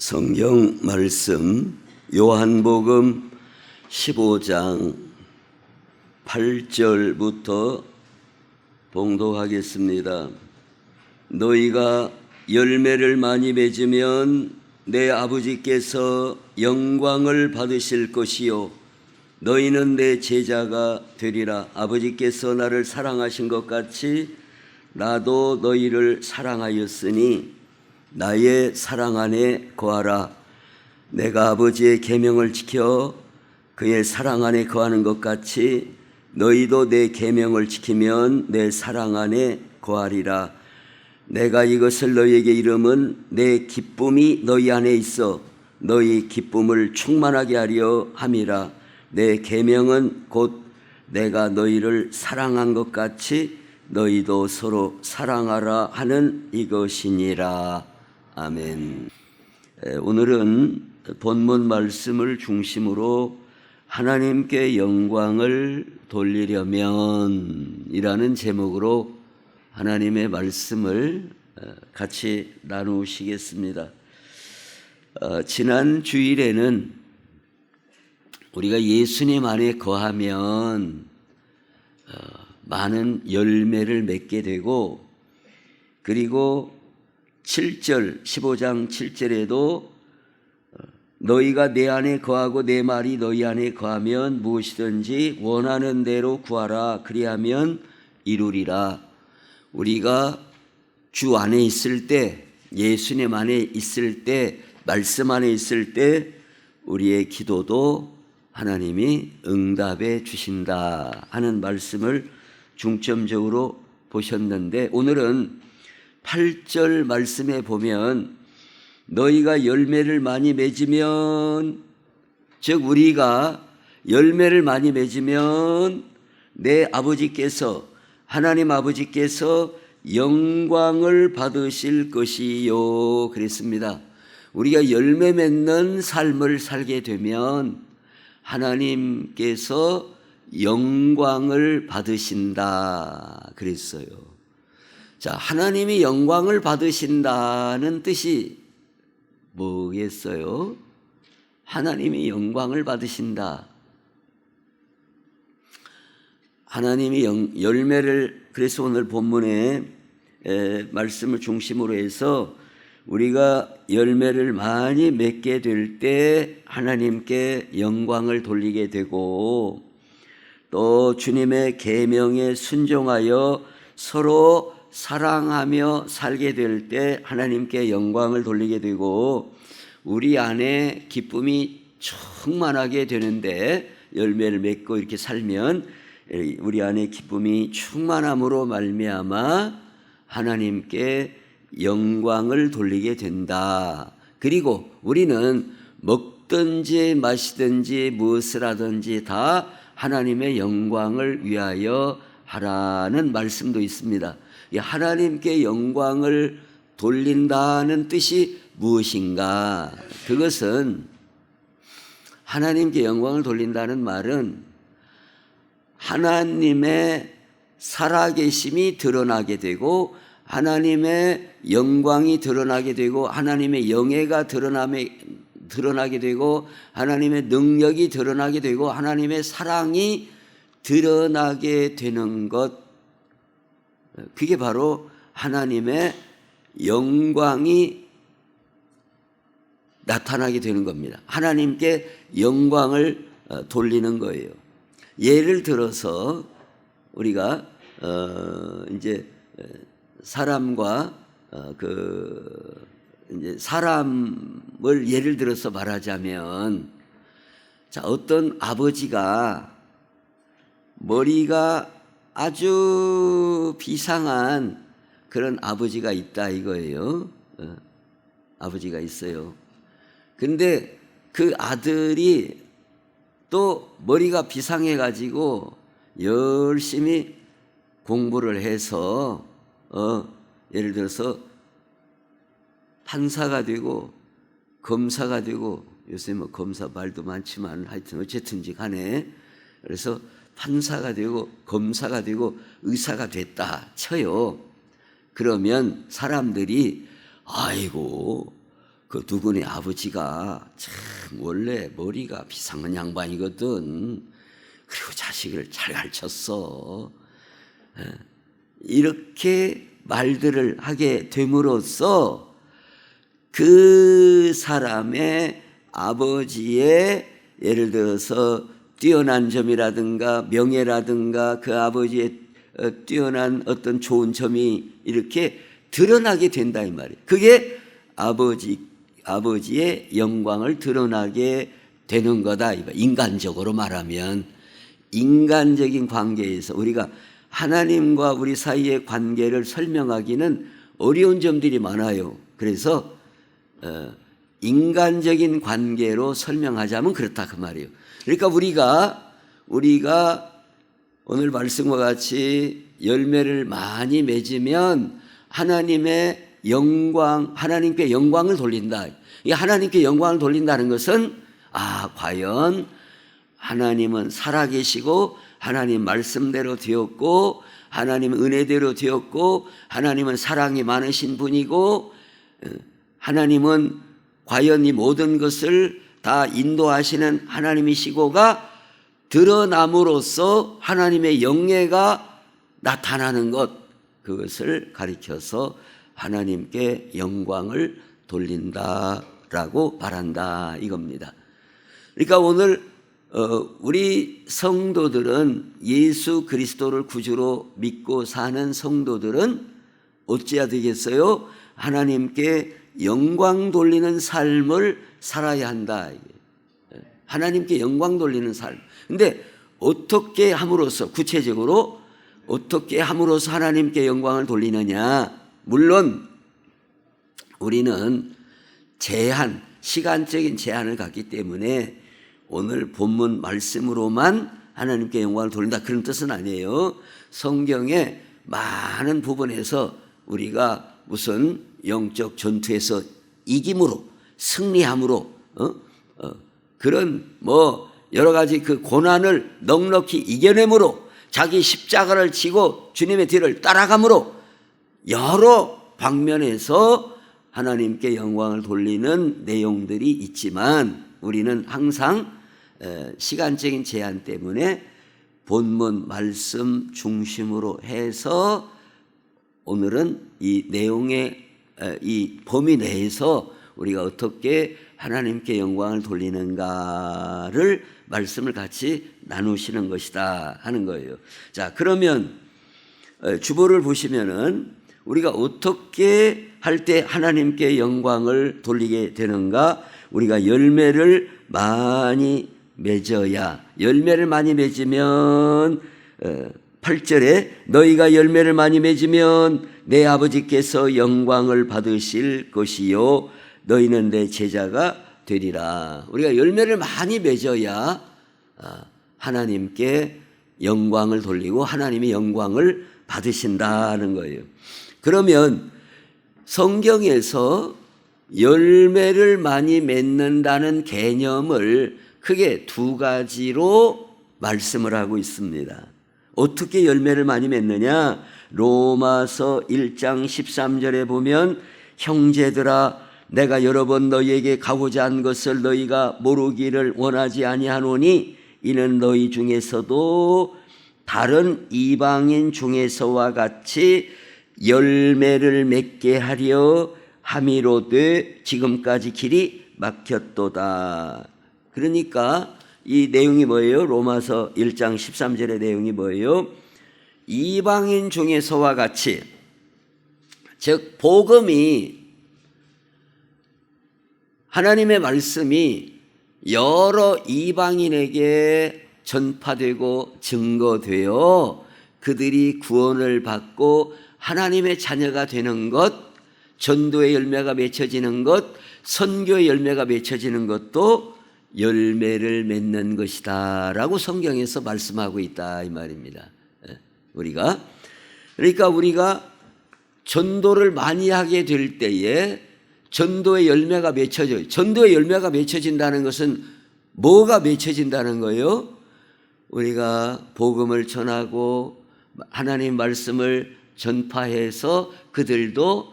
성경 말씀 요한복음 15장 8절부터 봉독하겠습니다. 너희가 열매를 많이 맺으면 내 아버지께서 영광을 받으실 것이요 너희는 내 제자가 되리라. 아버지께서 나를 사랑하신 것 같이 나도 너희를 사랑하였으니 나의 사랑 안에 거하라. 내가 아버지의 계명을 지켜 그의 사랑 안에 거하는 것 같이 너희도 내 계명을 지키면 내 사랑 안에 거하리라. 내가 이것을 너희에게 이름은 내 기쁨이 너희 안에 있어 너희 기쁨을 충만하게 하려 함이라. 내 계명은 곧 내가 너희를 사랑한 것 같이 너희도 서로 사랑하라 하는 이것이니라. 아멘. 오늘은 본문 말씀을 중심으로 하나님께 영광을 돌리려면 이라는 제목으로 하나님의 말씀을 같이 나누시겠습니다. 지난 주일에는 우리가 예수님 안에 거하면 많은 열매를 맺게 되고, 그리고 7절 15장 7절에도 너희가 내 안에 거하고 내 말이 너희 안에 거하면 무엇이든지 원하는 대로 구하라. 그리하면 이루리라. 우리가 주 안에 있을 때, 예수님 안에 있을 때, 말씀 안에 있을 때 우리의 기도도 하나님이 응답해 주신다 하는 말씀을 중점적으로 보셨는데, 오늘은 8절 말씀에 보면 너희가 열매를 많이 맺으면, 즉 우리가 열매를 많이 맺으면 내 아버지께서, 하나님 아버지께서 영광을 받으실 것이요 그랬습니다. 우리가 열매 맺는 삶을 살게 되면 하나님께서 영광을 받으신다 그랬어요. 자, 하나님이 영광을 받으신다는 뜻이 뭐겠어요? 하나님이 영광을 받으신다. 하나님이 열매를, 그래서 오늘 본문에 말씀을 중심으로 해서 우리가 열매를 많이 맺게 될 때 하나님께 영광을 돌리게 되고, 또 주님의 계명에 순종하여 서로 사랑하며 살게 될 때 하나님께 영광을 돌리게 되고, 우리 안에 기쁨이 충만하게 되는데, 열매를 맺고 이렇게 살면 우리 안에 기쁨이 충만함으로 말미암아 하나님께 영광을 돌리게 된다. 그리고 우리는 먹든지 마시든지 무엇을 하든지 다 하나님의 영광을 위하여 하라는 말씀도 있습니다. 하나님께 영광을 돌린다는 뜻이 무엇인가? 그것은, 하나님께 영광을 돌린다는 말은 하나님의 살아계심이 드러나게 되고, 하나님의 영광이 드러나게 되고, 하나님의 영예가 드러나게 되고, 하나님의 능력이 드러나게 되고, 하나님의 사랑이 드러나게 되는 것, 그게 바로 하나님의 영광이 나타나게 되는 겁니다. 하나님께 영광을 돌리는 거예요. 예를 들어서 우리가 이제 사람과 이제 사람을 예를 들어서 말하자면, 자, 어떤 아버지가 머리가 아주 비상한 그런 아버지가 있다 이거예요. 아버지가 있어요. 근데 그 아들이 또 머리가 비상해 가지고 열심히 공부를 해서 예를 들어서 판사가 되고 검사가 되고, 요새 뭐 검사 말도 많지만 하여튼 어쨌든지 간에, 그래서 판사가 되고 검사가 되고 의사가 됐다 쳐요. 그러면 사람들이 아이고 그 두근의 아버지가 참 원래 머리가 비상한 양반이거든. 그리고 자식을 잘 가르쳤어. 이렇게 말들을 하게 됨으로써 그 사람의 아버지의 예를 들어서 뛰어난 점이라든가 명예라든가 그 아버지의 뛰어난 어떤 좋은 점이 이렇게 드러나게 된다 이 말이에요. 그게 아버지의 영광을 드러나게 되는 거다. 인간적으로 말하면 인간적인 관계에서 우리가 하나님과 우리 사이의 관계를 설명하기는 어려운 점들이 많아요. 그래서 인간적인 관계로 설명하자면 그렇다 그 말이에요. 그러니까 우리가 오늘 말씀과 같이 열매를 많이 맺으면 하나님의 영광, 하나님께 영광을 돌린다. 이 하나님께 영광을 돌린다는 것은 과연 하나님은 살아계시고 하나님 말씀대로 되었고 하나님은 은혜대로 되었고 하나님은 사랑이 많으신 분이고 하나님은 과연 이 모든 것을 다 인도하시는 하나님이시고가 드러남으로써 하나님의 영예가 나타나는 것, 그것을 가리켜서 하나님께 영광을 돌린다라고 말한다 이겁니다. 그러니까 오늘 우리 성도들은 예수 그리스도를 구주로 믿고 사는 성도들은 어찌해야 되겠어요? 하나님께 영광 돌리는 삶을 살아야 한다. 하나님께 영광 돌리는 삶. 근데 어떻게 함으로써, 구체적으로 어떻게 함으로써 하나님께 영광을 돌리느냐? 물론 우리는 시간적인 제한을 갖기 때문에 오늘 본문 말씀으로만 하나님께 영광을 돌린다 그런 뜻은 아니에요. 성경의 많은 부분에서 우리가 무슨 영적 전투에서 이김으로 승리함으로 그런 여러 가지 그 고난을 넉넉히 이겨내므로 자기 십자가를 지고 주님의 뒤를 따라감으로 여러 방면에서 하나님께 영광을 돌리는 내용들이 있지만 우리는 항상 시간적인 제한 때문에 본문 말씀 중심으로 해서 오늘은 이 내용의 이 범위 내에서 우리가 어떻게 하나님께 영광을 돌리는가를 말씀을 같이 나누시는 것이다 하는 거예요. 자, 그러면 주보를 보시면은 우리가 어떻게 할 때 하나님께 영광을 돌리게 되는가? 우리가 열매를 많이 맺어야, 열매를 많이 맺으면 8절에 너희가 열매를 많이 맺으면 내 아버지께서 영광을 받으실 것이요 너희는 내 제자가 되리라. 우리가 열매를 많이 맺어야 하나님께 영광을 돌리고 하나님의 영광을 받으신다는 거예요. 그러면 성경에서 열매를 많이 맺는다는 개념을 크게 두 가지로 말씀을 하고 있습니다. 어떻게 열매를 많이 맺느냐? 로마서 1장 13절에 보면 형제들아 내가 여러 번 너희에게 가고자 한 것을 너희가 모르기를 원하지 아니하노니 이는 너희 중에서도 다른 이방인 중에서와 같이 열매를 맺게 하려 함이로되 지금까지 길이 막혔도다. 그러니까 이 내용이 뭐예요? 로마서 1장 13절의 내용이 뭐예요? 이방인 중에서와 같이, 즉 복음이, 하나님의 말씀이 여러 이방인에게 전파되고 증거되어 그들이 구원을 받고 하나님의 자녀가 되는 것, 전도의 열매가 맺혀지는 것, 선교의 열매가 맺혀지는 것도 열매를 맺는 것이다 라고 성경에서 말씀하고 있다 이 말입니다. 그러니까 우리가 전도를 많이 하게 될 때에 전도의 열매가 맺혀져요. 전도의 열매가 맺혀진다는 것은 뭐가 맺혀진다는 거예요? 우리가 복음을 전하고 하나님 말씀을 전파해서 그들도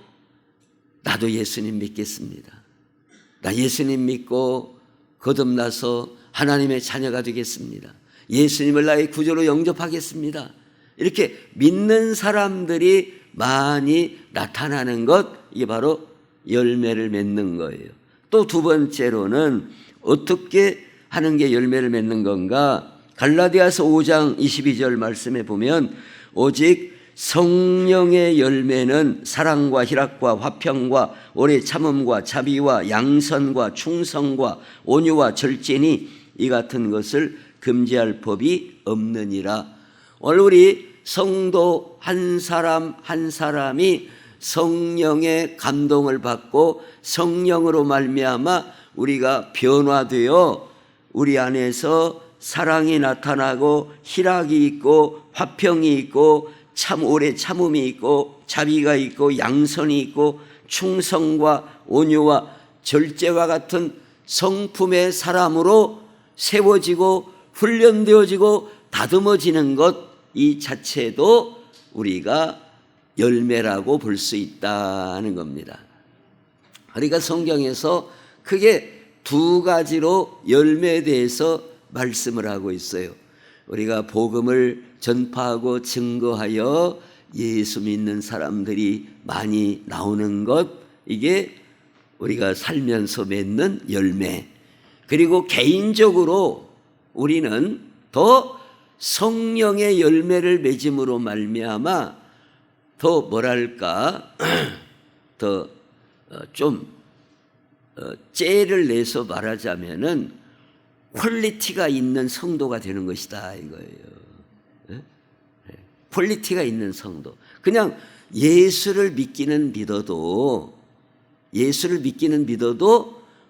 나도 예수님 믿겠습니다. 나 예수님 믿고 거듭나서 하나님의 자녀가 되겠습니다. 예수님을 나의 구주로 영접하겠습니다. 이렇게 믿는 사람들이 많이 나타나는 것, 이게 바로 열매를 맺는 거예요. 또 두 번째로는 어떻게 하는 게 열매를 맺는 건가? 갈라디아서 5장 22절 말씀에 보면 오직 성령의 열매는 사랑과 희락과 화평과 오래 참음과 자비와 양선과 충성과 온유와 절제니 이 같은 것을 금지할 법이 없느니라. 오늘 우리 성도 한 사람 한 사람이 성령의 감동을 받고 성령으로 말미암아 우리가 변화되어 우리 안에서 사랑이 나타나고 희락이 있고 화평이 있고 참 오래 참음이 있고 자비가 있고 양선이 있고 충성과 온유와 절제와 같은 성품의 사람으로 세워지고 훈련되어지고 다듬어지는 것, 이 자체도 우리가 열매라고 볼 수 있다는 겁니다. 그러니까 성경에서 크게 두 가지로 열매에 대해서 말씀을 하고 있어요. 우리가 복음을 전파하고 증거하여 예수 믿는 사람들이 많이 나오는 것, 이게 우리가 살면서 맺는 열매. 그리고 개인적으로 우리는 더 성령의 열매를 맺음으로 말미암아 더 뭐랄까 더 좀 째를 내서 말하자면은 퀄리티가 있는 성도가 되는 것이다 이거예요. 퀄리티가 있는 성도. 그냥 예수를 믿기는 믿어도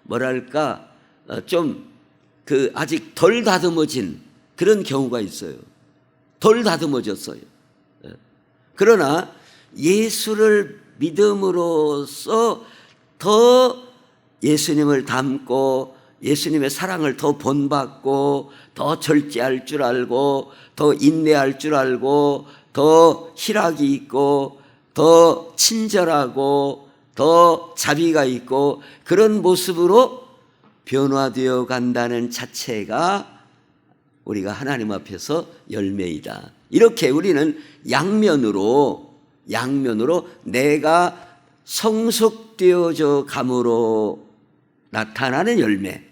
뭐랄까 좀 그 아직 덜 다듬어진 그런 경우가 있어요. 덜 다듬어졌어요. 그러나 예수를 믿음으로써 더 예수님을 닮고 예수님의 사랑을 더 본받고 더 절제할 줄 알고 더 인내할 줄 알고 더 희락이 있고 더 친절하고 더 자비가 있고 그런 모습으로 변화되어 간다는 자체가 우리가 하나님 앞에서 열매이다. 이렇게 우리는 양면으로 내가 성숙되어져 감으로 나타나는 열매,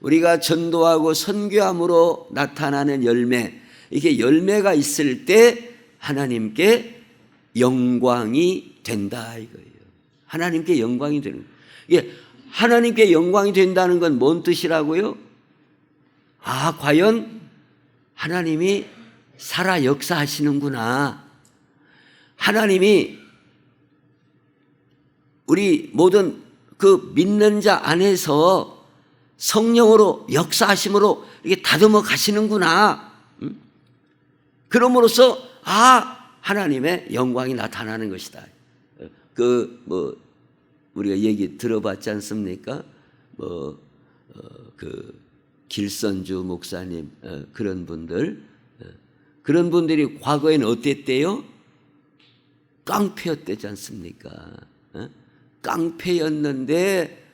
우리가 전도하고 선교함으로 나타나는 열매, 이게 열매가 있을 때 하나님께 영광이 된다 이거예요. 하나님께 영광이 되는 거예요. 이게 하나님께 영광이 된다는 건 뭔 뜻이라고요? 아, 과연 하나님이 살아 역사하시는구나. 하나님이 우리 모든 그 믿는 자 안에서 성령으로 역사하심으로 이렇게 다듬어 가시는구나. 그럼으로써 하나님의 영광이 나타나는 것이다. 우리가 얘기 들어봤지 않습니까? 길선주 목사님 그런 분들이 과거에는 어땠대요? 깡패였대지 않습니까? 깡패였는데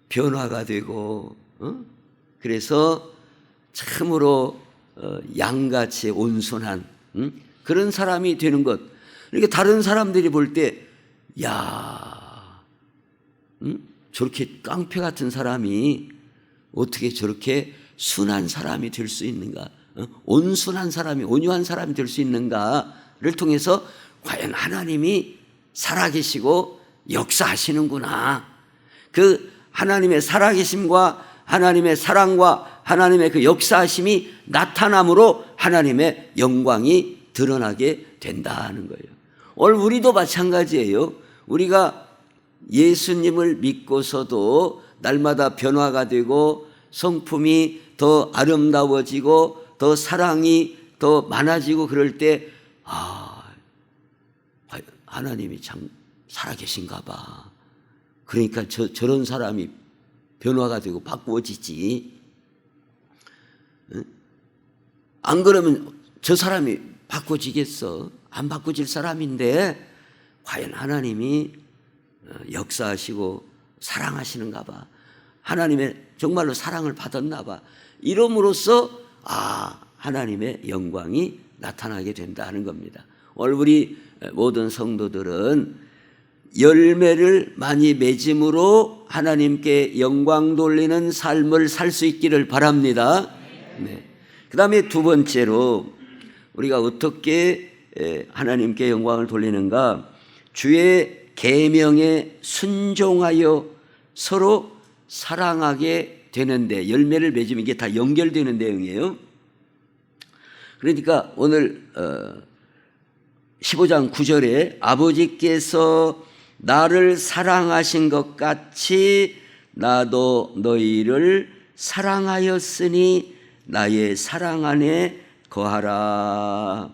변화가 되고 그래서 참으로 양같이 온순한 그런 사람이 되는 것. 그러니까 다른 사람들이 볼 때 저렇게 깡패 같은 사람이 어떻게 저렇게 순한 사람이 될 수 있는가? 온순한 사람이, 온유한 사람이 될 수 있는가를 통해서 과연 하나님이 살아계시고 역사하시는구나. 그 하나님의 살아계심과 하나님의 사랑과 하나님의 그 역사하심이 나타남으로 하나님의 영광이 드러나게 된다는 거예요. 오늘 우리도 마찬가지예요. 우리가 예수님을 믿고서도 날마다 변화가 되고 성품이 더 아름다워지고 더 사랑이 더 많아지고 그럴 때 하나님이 참 살아계신가 봐. 그러니까 저런 사람이 변화가 되고 바꾸어지지. 안 그러면 저 사람이 바꿔지겠어? 안 바꿔질 사람인데 과연 하나님이 역사하시고 사랑하시는가 봐. 하나님의 정말로 사랑을 받았나 봐. 이름으로써 하나님의 영광이 나타나게 된다는 겁니다. 오늘 우리 모든 성도들은 열매를 많이 맺음으로 하나님께 영광 돌리는 삶을 살 수 있기를 바랍니다. 네. 그 다음에 두 번째로 우리가 어떻게 하나님께 영광을 돌리는가? 주의 계명에 순종하여 서로 사랑하게 되는데, 열매를 맺으면 이게 다 연결되는 내용이에요. 그러니까 오늘 15장 9절에 아버지께서 나를 사랑하신 것 같이 나도 너희를 사랑하였으니 나의 사랑 안에 거하라.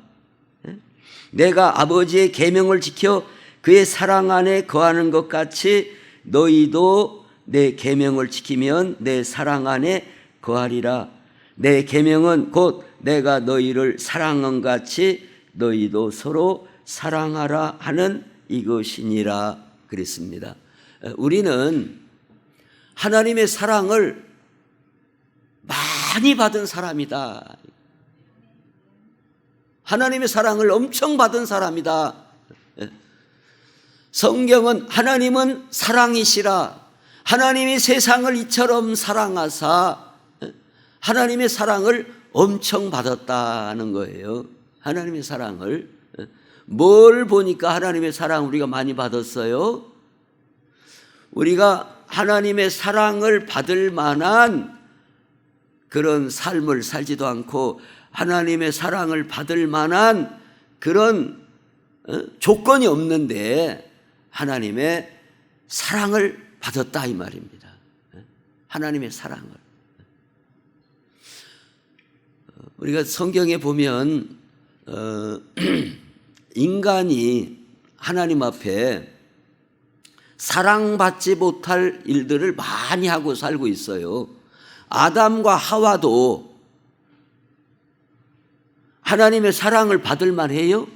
내가 아버지의 계명을 지켜 그의 사랑 안에 거하는 것 같이 너희도 내 계명을 지키면 내 사랑 안에 거하리라. 내 계명은 곧 내가 너희를 사랑한 같이 너희도 서로 사랑하라 하는 이것이니라 그랬습니다. 우리는 하나님의 사랑을 많이 받은 사람이다. 하나님의 사랑을 엄청 받은 사람이다. 성경은 하나님은 사랑이시라. 하나님이 세상을 이처럼 사랑하사 하나님의 사랑을 엄청 받았다는 거예요. 하나님의 사랑을. 뭘 보니까 하나님의 사랑 우리가 많이 받았어요? 우리가 하나님의 사랑을 받을 만한 그런 삶을 살지도 않고 하나님의 사랑을 받을 만한 그런 조건이 없는데 하나님의 사랑을 받았다 이 말입니다. 하나님의 사랑을. 우리가 성경에 보면 인간이 하나님 앞에 사랑받지 못할 일들을 많이 하고 살고 있어요. 아담과 하와도 하나님의 사랑을 받을 만해요?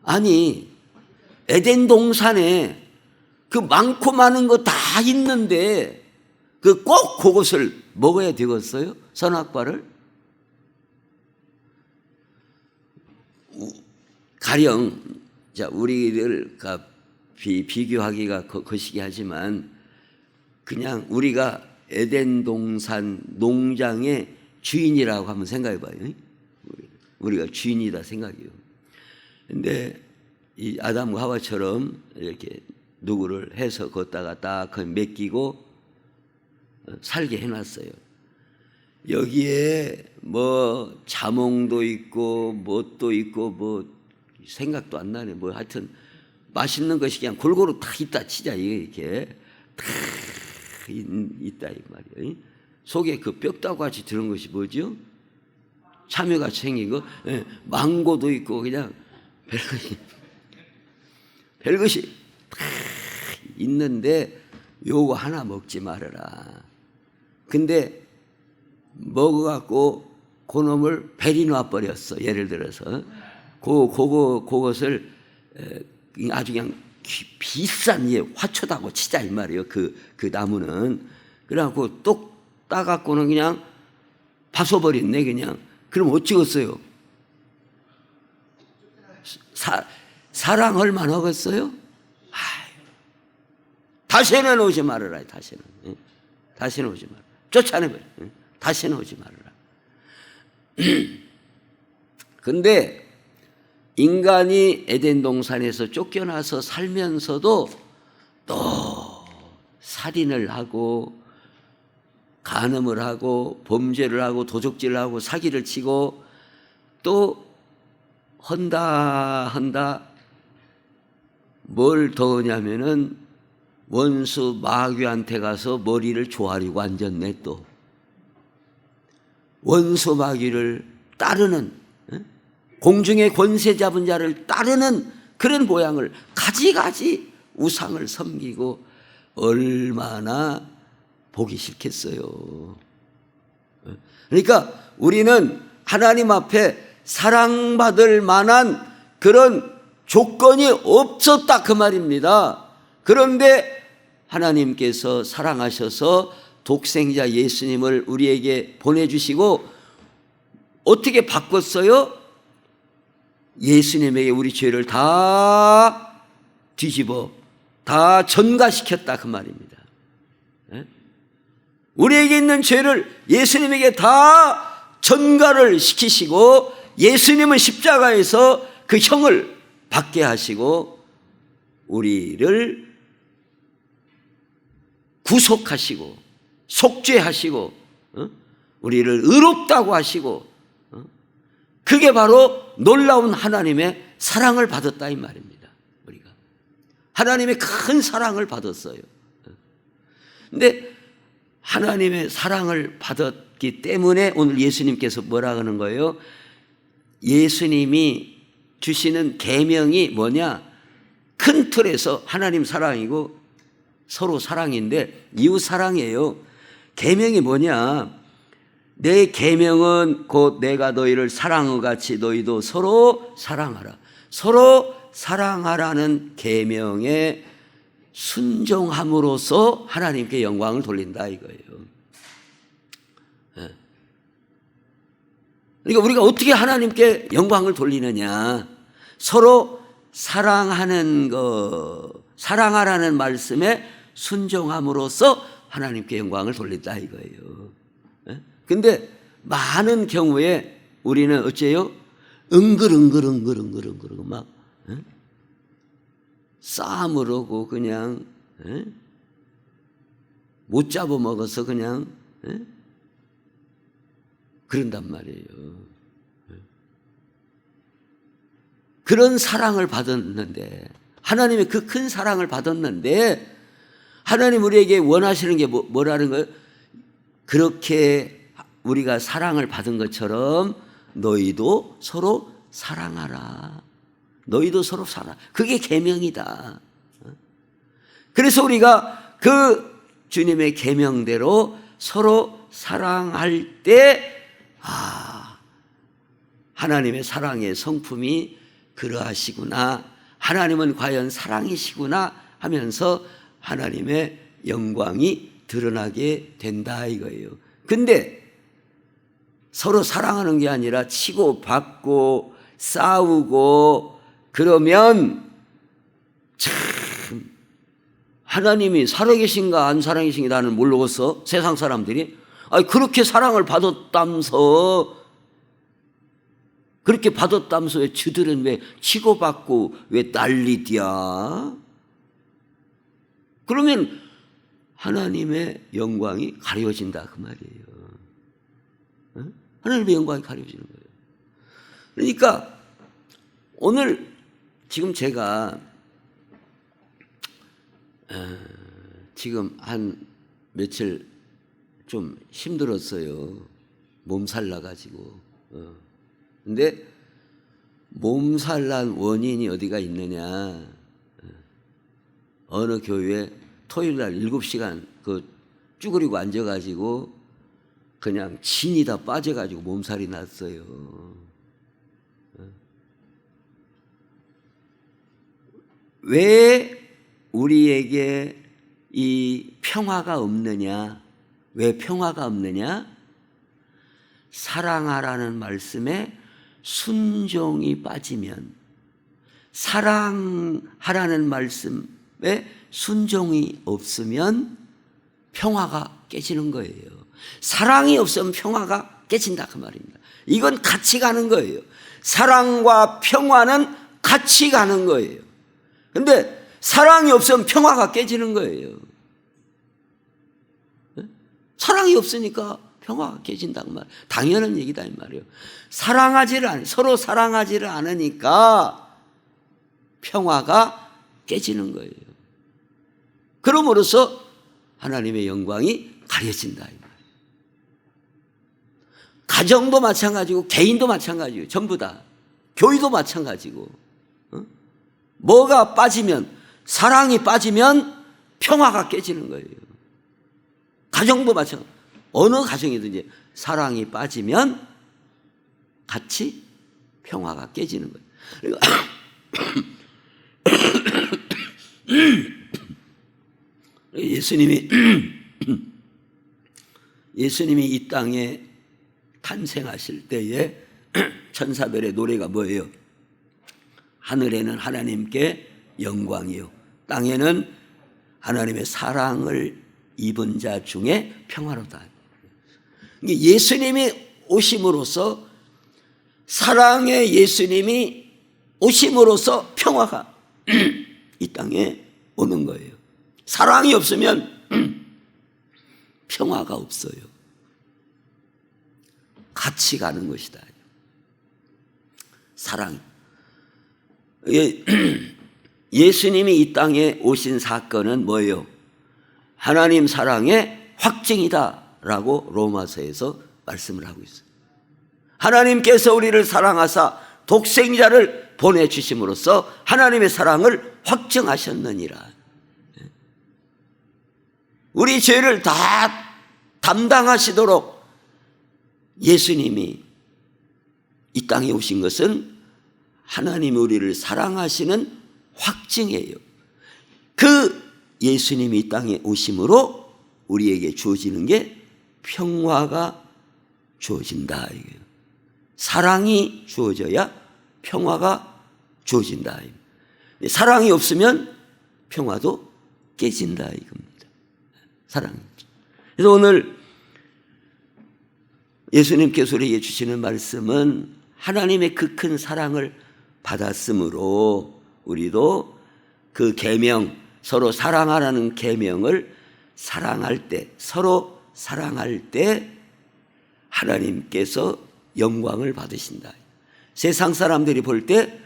아니, 에덴 동산에 그 많고 많은 거 다 있는데 꼭 그것을 먹어야 되겠어요? 선악과를? 가령 우리를 비교하기가 거시기 하지만 그냥 우리가 에덴 동산 농장의 주인이라고 한번 생각해 봐요. 우리가 주인이다 생각해요. 근데 이 아담과 하와처럼 이렇게 누구를 해서 걷다가 딱 맡기고 살게 해놨어요. 여기에 뭐 자몽도 있고 뭣도 있고 뭐 생각도 안 나네. 뭐 하여튼 맛있는 것이 그냥 골고루 다 있다 치자. 이게 다 있다 이 말이에요. 속에 그 뼈다귀같이 들은 것이 뭐죠? 참외같이 생긴 거. 망고도 있고 그냥 별것이 다 있는데 요거 하나 먹지 말아라. 근데 먹어갖고 그놈을 벨이 놔버렸어. 예를 들어서 그것을 아주 그냥 비싼 화초다고 치자 이 말이에요. 그 나무는. 그래갖고 똑 따갖고는 그냥 파숴버렸네 그냥. 그럼 어찌겠어요? 사랑 얼마나 하겠어요? 다시는 오지 말아라. 다시는 오지 말아라. 쫓아내버려. 다시는 오지 말아라. 근데 인간이 에덴 동산에서 쫓겨나서 살면서도 또 살인을 하고 간음을 하고 범죄를 하고 도적질을 하고 사기를 치고 또 헌다 뭘 더 하냐면은 원수 마귀한테 가서 머리를 조아리고 앉았네. 또 원수 마귀를 따르는, 공중의 권세 잡은 자를 따르는 그런 모양을 가지가지 우상을 섬기고 얼마나 보기 싫겠어요. 그러니까 우리는 하나님 앞에 사랑받을 만한 그런 조건이 없었다 그 말입니다. 그런데 하나님께서 사랑하셔서 독생자 예수님을 우리에게 보내주시고 어떻게 바꿨어요? 예수님에게 우리 죄를 다 뒤집어 다 전가시켰다 그 말입니다. 우리에게 있는 죄를 예수님에게 다 전가를 시키시고 예수님은 십자가에서 그 형을 받게 하시고 우리를 구속하시고 속죄하시고 우리를 의롭다고 하시고 그게 바로 놀라운 하나님의 사랑을 받았다 이 말입니다. 우리가 하나님의 큰 사랑을 받았어요. 그런데 하나님의 사랑을 받았기 때문에 오늘 예수님께서 뭐라 하는 거예요? 예수님이 주시는 계명이 뭐냐? 큰 틀에서 하나님 사랑이고 서로 사랑인데 이웃 사랑이에요. 계명이 뭐냐? 내 계명은 곧 내가 너희를 사랑과 같이 너희도 서로 사랑하라. 서로 사랑하라는 계명에 순종함으로써 하나님께 영광을 돌린다 이거예요. 그러니까 우리가 어떻게 하나님께 영광을 돌리느냐? 서로 사랑하는 거, 사랑하라는 말씀에 순종함으로써 하나님께 영광을 돌린다 이거예요. 근데 많은 경우에 우리는 어째요? 응글응글 막 싸움을 하고 그냥 못 잡아먹어서 그냥 그런단 말이에요. 그런 사랑을 받았는데 하나님의 그 큰 사랑을 받았는데 하나님 우리에게 원하시는 게 뭐라는 거예요? 그렇게 우리가 사랑을 받은 것처럼 너희도 서로 사랑하라. 너희도 서로 사랑. 그게 계명이다. 그래서 우리가 그 주님의 계명대로 서로 사랑할 때 하나님의 사랑의 성품이 그러하시구나. 하나님은 과연 사랑이시구나 하면서 하나님의 영광이 드러나게 된다 이거예요. 근데 서로 사랑하는 게 아니라 치고 받고 싸우고 그러면 참 하나님이 살아계신가 안 살아계신가 나는 모르겠어. 세상 사람들이 그렇게 사랑을 받았다면서 그렇게 받았다면서 왜 저들은 왜 치고받고 왜 난리디야? 그러면 하나님의 영광이 가려진다 그 말이에요. 하나님의 영광이 가려지는 거예요. 그러니까 오늘 지금 제가 지금 한 며칠 좀 힘들었어요. 몸살 나가지고. 근데 몸살 난 원인이 어디가 있느냐? 어느 교회에 토요일 날 7시간 그 쭈그리고 앉아가지고 그냥 진이 다 빠져가지고 몸살이 났어요. 왜 우리에게 이 평화가 없느냐? 왜 평화가 없느냐? 사랑하라는 말씀에 순종이 빠지면, 사랑하라는 말씀에 순종이 없으면 평화가 깨지는 거예요. 사랑이 없으면 평화가 깨진다 그 말입니다. 이건 같이 가는 거예요. 사랑과 평화는 같이 가는 거예요. 그런데 사랑이 없으면 평화가 깨지는 거예요. 사랑이 없으니까 평화가 깨진다는 말, 당연한 얘기다 이 말이에요. 서로 사랑하지를 않으니까 평화가 깨지는 거예요. 그럼으로써 하나님의 영광이 가려진다 이 말이에요. 가정도 마찬가지고 개인도 마찬가지고 전부 다 교회도 마찬가지고 뭐가 빠지면, 사랑이 빠지면 평화가 깨지는 거예요. 가정도 마찬가지고 어느 가정이든지 사랑이 빠지면 같이 평화가 깨지는 거예요. 예수님이 이 땅에 탄생하실 때에 천사들의 노래가 뭐예요? 하늘에는 하나님께 영광이요, 땅에는 하나님의 사랑을 입은 자 중에 평화로다. 예수님이 오심으로써, 사랑의 예수님이 오심으로써 평화가 이 땅에 오는 거예요. 사랑이 없으면 평화가 없어요. 같이 가는 것이다. 사랑. 예수님이 이 땅에 오신 사건은 뭐예요? 하나님 사랑의 확증이다라고 로마서에서 말씀을 하고 있어요. 하나님께서 우리를 사랑하사 독생자를 보내주심으로써 하나님의 사랑을 확증하셨느니라. 우리 죄를 다 담당하시도록 예수님이 이 땅에 오신 것은 하나님이 우리를 사랑하시는 확증이에요. 그 예수님이 이 땅에 오심으로 우리에게 주어지는 게 평화가 주어진다. 사랑이 주어져야 평화가 주어진다. 사랑이 없으면 평화도 깨진다 이겁니다. 사랑. 그래서 오늘 예수님께서 우리에게 주시는 말씀은 하나님의 그 큰 사랑을 받았으므로 우리도 그 계명, 서로 사랑하라는 계명을 사랑할 때, 서로 사랑할 때 하나님께서 영광을 받으신다. 세상 사람들이 볼 때,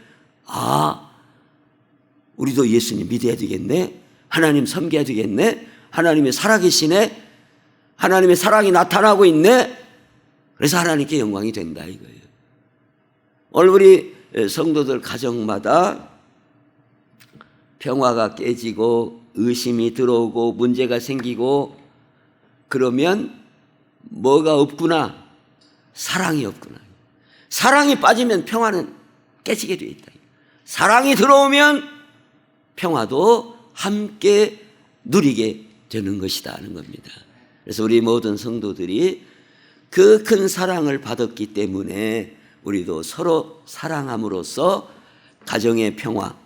우리도 예수님 믿어야 되겠네, 하나님 섬겨야 되겠네, 하나님이 살아계시네, 하나님의 사랑이 나타나고 있네, 그래서 하나님께 영광이 된다 이거예요. 오늘 우리 성도들 가정마다 평화가 깨지고 의심이 들어오고 문제가 생기고 그러면 뭐가 없구나? 사랑이 없구나. 사랑이 빠지면 평화는 깨지게 되어 있다. 사랑이 들어오면 평화도 함께 누리게 되는 것이다 하는 겁니다. 그래서 우리 모든 성도들이 그 큰 사랑을 받았기 때문에 우리도 서로 사랑함으로써 가정의 평화,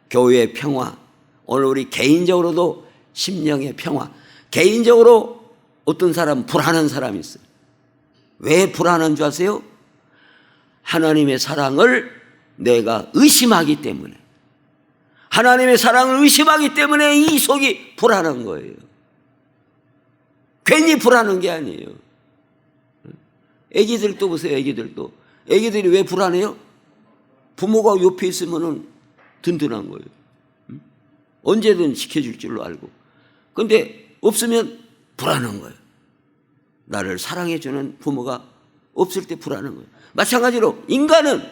교회의 평화, 오늘 우리 개인적으로도 심령의 평화. 개인적으로 어떤 사람은 불안한 사람이 있어요. 왜 불안한 줄 아세요? 하나님의 사랑을 내가 의심하기 때문에, 하나님의 사랑을 의심하기 때문에 이 속이 불안한 거예요. 괜히 불안한 게 아니에요. 애기들도 보세요. 애기들이 왜 불안해요? 부모가 옆에 있으면 든든한 거예요. 언제든 지켜줄 줄로 알고. 그런데 없으면 불안한 거예요. 나를 사랑해주는 부모가 없을 때 불안한 거예요. 마찬가지로 인간은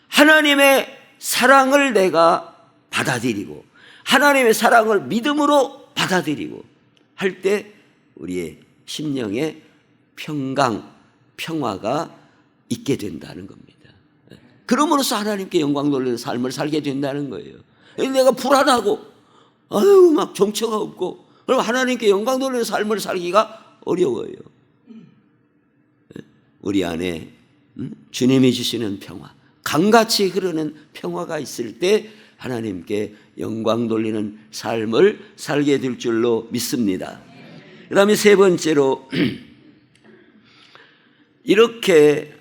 하나님의 사랑을 내가 받아들이고 하나님의 사랑을 믿음으로 받아들이고 할 때 우리의 심령에 평강, 평화가 있게 된다는 겁니다. 그럼으로써 하나님께 영광 돌리는 삶을 살게 된다는 거예요. 내가 불안하고 막 정처가 없고 그럼 하나님께 영광 돌리는 삶을 살기가 어려워요. 우리 안에 주님이 주시는 평화, 강같이 흐르는 평화가 있을 때 하나님께 영광 돌리는 삶을 살게 될 줄로 믿습니다. 그 다음에 세 번째로 이렇게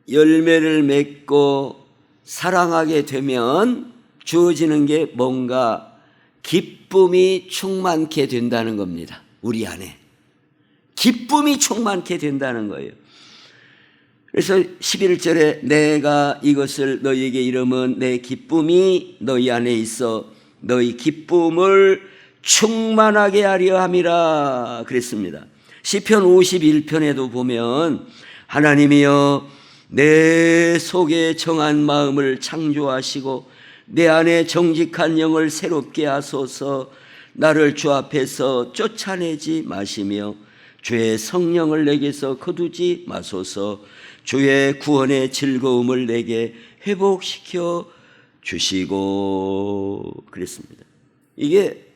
열매를 맺고 사랑하게 되면 주어지는 게 뭔가 기쁨이 충만케 된다는 겁니다. 우리 안에 기쁨이 충만케 된다는 거예요. 그래서 11절에 내가 이것을 너희에게 이름은 내 기쁨이 너희 안에 있어 너희 기쁨을 충만하게 하려 함이라 그랬습니다. 시편 51편에도 보면 하나님이여 내 속에 정한 마음을 창조하시고 내 안에 정직한 영을 새롭게 하소서. 나를 주 앞에서 쫓아내지 마시며 주의 성령을 내게서 거두지 마소서. 주의 구원의 즐거움을 내게 회복시켜 주시고 그랬습니다. 이게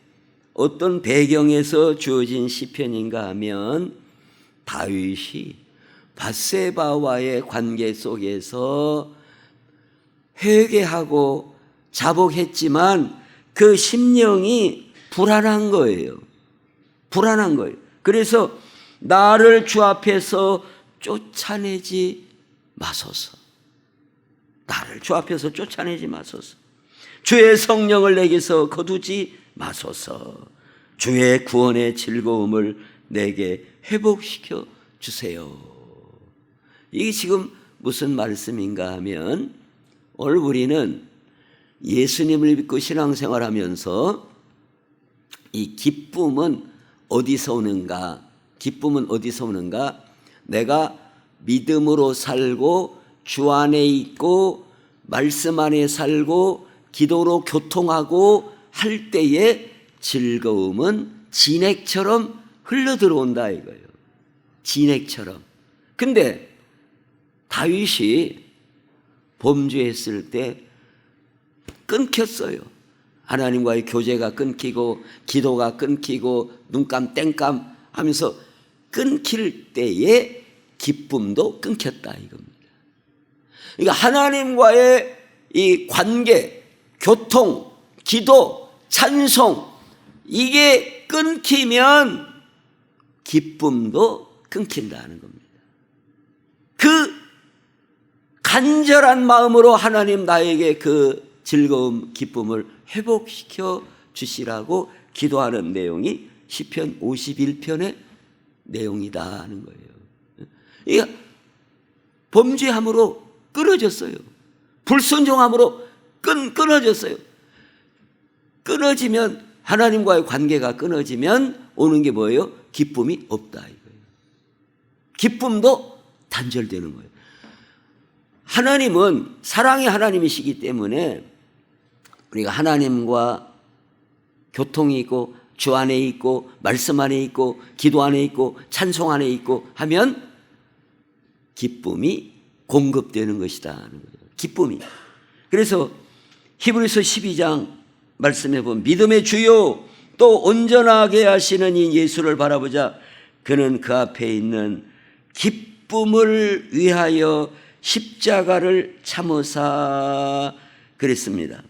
어떤 배경에서 주어진 시편인가 하면 다윗이 밧세바와의 관계 속에서 회개하고 자복했지만 그 심령이 불안한 거예요. 불안한 거예요. 그래서 나를 주 앞에서 쫓아내지 마소서. 나를 주 앞에서 쫓아내지 마소서. 주의 성령을 내게서 거두지 마소서. 주의 구원의 즐거움을 내게 회복시켜 주세요. 이게 지금 무슨 말씀인가 하면 오늘 우리는 예수님을 믿고 신앙생활하면서 이 기쁨은 어디서 오는가? 기쁨은 어디서 오는가? 내가 믿음으로 살고 주 안에 있고 말씀 안에 살고 기도로 교통하고 할 때의 즐거움은 진액처럼 흘러들어온다 이거예요. 진액처럼. 근데 다윗이 범죄했을 때 끊겼어요. 하나님과의 교제가 끊기고 기도가 끊기고 눈감 땡감 하면서 끊길 때의 기쁨도 끊겼다 이겁니다. 그러니까 하나님과의 이 관계, 교통, 기도, 찬송 이게 끊기면 기쁨도 끊긴다는 겁니다. 그 간절한 마음으로 하나님 나에게 그 즐거움, 기쁨을 회복시켜 주시라고 기도하는 내용이 시편 51편의 내용이다 하는 거예요. 이게 범죄함으로 끊어졌어요. 불순종함으로 끊어졌어요. 끊어지면 하나님과의 관계가 끊어지면 오는 게 뭐예요? 기쁨이 없다 이거예요. 기쁨도 단절되는 거예요. 하나님은 사랑의 하나님이시기 때문에 우리가 하나님과 교통이 있고 주 안에 있고 말씀 안에 있고 기도 안에 있고 찬송 안에 있고 하면 기쁨이 공급되는 것이다 하는 거예요. 기쁨이. 그래서 히브리서 12장 말씀해 보면 믿음의 주요 또 온전하게 하시는 이 예수를 바라보자. 그는 그 앞에 있는 기쁨을 위하여 십자가를 참으사 그랬습니다.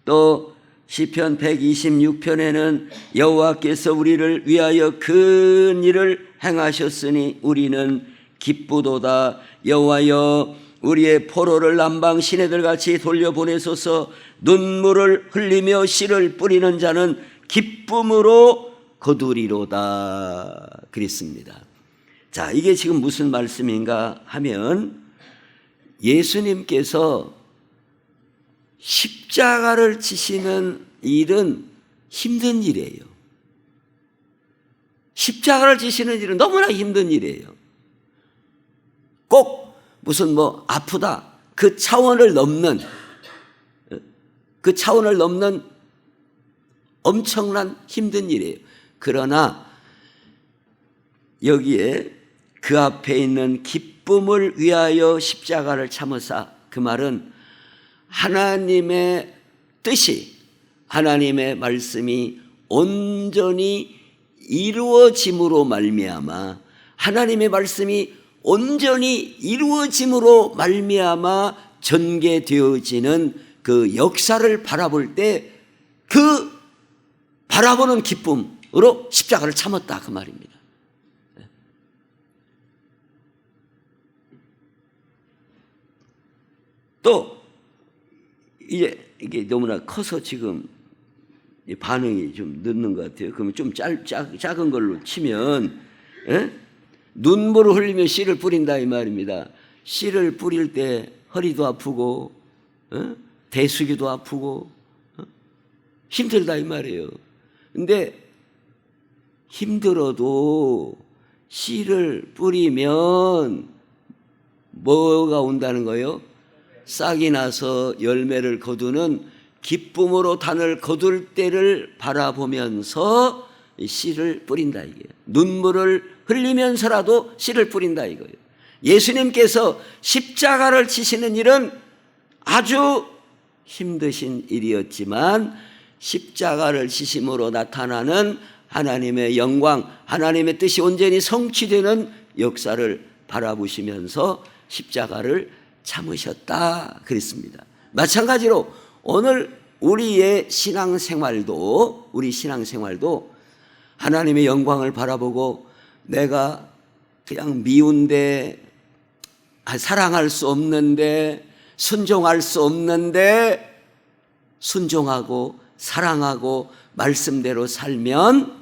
또 시편 126편에는 여호와께서 우리를 위하여 큰 일을 행하셨으니 우리는 기쁘도다. 여호와여 우리의 포로를 남방 시내들같이 돌려보내소서. 눈물을 흘리며 씨를 뿌리는 자는 기쁨으로 거두리로다 그랬습니다. 자, 이게 지금 무슨 말씀인가 하면 예수님께서 십자가를 지시는 일은 힘든 일이에요. 십자가를 지시는 일은 너무나 힘든 일이에요. 꼭 무슨 아프다 그 차원을 넘는 엄청난 힘든 일이에요. 그러나 여기에 그 앞에 있는 기쁨을 위하여 십자가를 참으사 그 말은 하나님의 뜻이 하나님의 말씀이 온전히 이루어짐으로 말미암아 하나님의 말씀이 온전히 이루어짐으로 말미암아 전개되어지는 그 역사를 바라볼 때 그 바라보는 기쁨으로 십자가를 참았다 그 말입니다. 또 이게 너무나 커서 지금 반응이 좀 늦는 것 같아요. 그러면 좀 작은 걸로 치면 눈물을 흘리며 씨를 뿌린다 이 말입니다. 씨를 뿌릴 때 허리도 아프고 대수기도 아프고 힘들다 이 말이에요. 근데 힘들어도 씨를 뿌리면 뭐가 온다는 거예요? 싹이 나서 열매를 거두는 기쁨으로 단을 거둘 때를 바라보면서 씨를 뿌린다 이게. 눈물을 흘리면서라도 씨를 뿌린다 이거예요. 예수님께서 십자가를 지시는 일은 아주 힘드신 일이었지만 십자가를 지심으로 나타나는 하나님의 영광, 하나님의 뜻이 온전히 성취되는 역사를 바라보시면서 십자가를 참으셨다 그랬습니다. 마찬가지로 오늘 우리 신앙생활도 하나님의 영광을 바라보고 내가 그냥 미운데, 사랑할 수 없는데, 순종할 수 없는데 순종하고 사랑하고 말씀대로 살면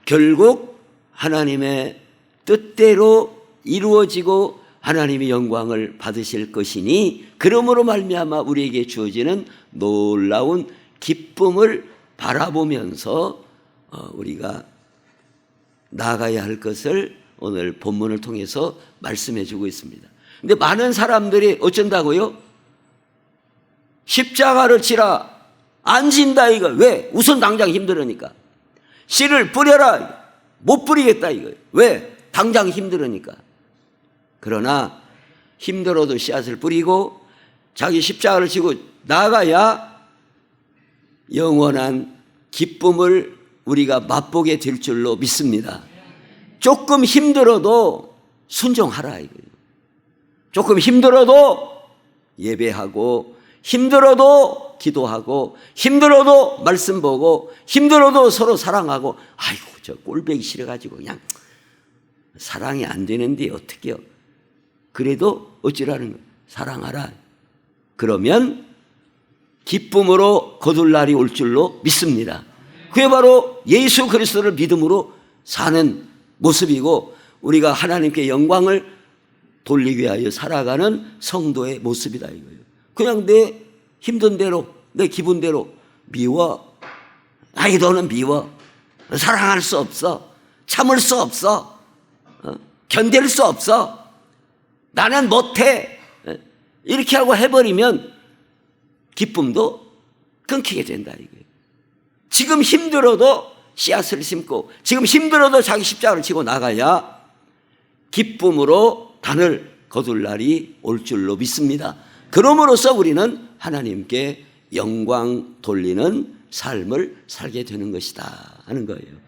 결국 하나님의 뜻대로 이루어지고 하나님의 영광을 받으실 것이니, 그러므로 말미암아 우리에게 주어지는 놀라운 기쁨을 바라보면서 우리가 나아가야 할 것을 오늘 본문을 통해서 말씀해 주고 있습니다. 근데 많은 사람들이 어쩐다고요? 십자가를 지라, 안 진다 이거. 왜? 우선 당장 힘들으니까. 씨를 뿌려라, 못 뿌리겠다 이거예요. 왜? 당장 힘들으니까. 그러나 힘들어도 씨앗을 뿌리고 자기 십자가를 지고 나가야 영원한 기쁨을 우리가 맛보게 될 줄로 믿습니다. 조금 힘들어도 순종하라 이거예요. 조금 힘들어도 예배하고, 힘들어도 기도하고, 힘들어도 말씀 보고, 힘들어도 서로 사랑하고. 아이고 저 꼴배기 싫어가지고 그냥 사랑이 안 되는데 어떡해요. 그래도 어찌라는 거예요. 사랑하라. 그러면 기쁨으로 거둘 날이 올 줄로 믿습니다. 그게 바로 예수 그리스도를 믿음으로 사는 모습이고, 우리가 하나님께 영광을 돌리기 위하여 살아가는 성도의 모습이다 이거예요. 그냥 내 힘든 대로, 내 기분대로 미워. 아이 너는 미워. 사랑할 수 없어. 참을 수 없어. 견딜 수 없어. 나는 못해. 이렇게 하고 해버리면 기쁨도 끊기게 된다 이거예요. 지금 힘들어도 씨앗을 심고, 지금 힘들어도 자기 십자가를 지고 나가야 기쁨으로 단을 거둘 날이 올 줄로 믿습니다. 그럼으로써 우리는 하나님께 영광 돌리는 삶을 살게 되는 것이다 하는 거예요.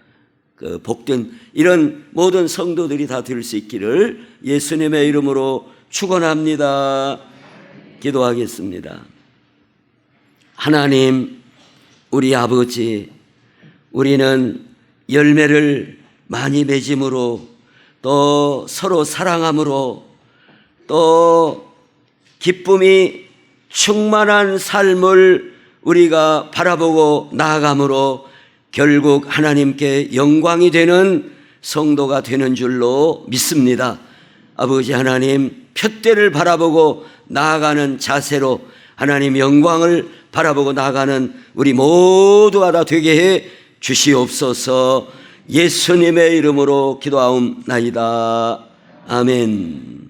그 복된 이런 모든 성도들이 다 될 수 있기를 예수님의 이름으로 축원합니다. 기도하겠습니다. 하나님, 우리 아버지, 우리는 열매를 많이 맺음으로, 또 서로 사랑함으로, 또 기쁨이 충만한 삶을 우리가 바라보고 나아감으로 결국 하나님께 영광이 되는 성도가 되는 줄로 믿습니다. 아버지 하나님, 푯대를 바라보고 나아가는 자세로 하나님 영광을 바라보고 나아가는 우리 모두가 다 되게 해 주시옵소서. 예수님의 이름으로 기도하옵나이다. 아멘.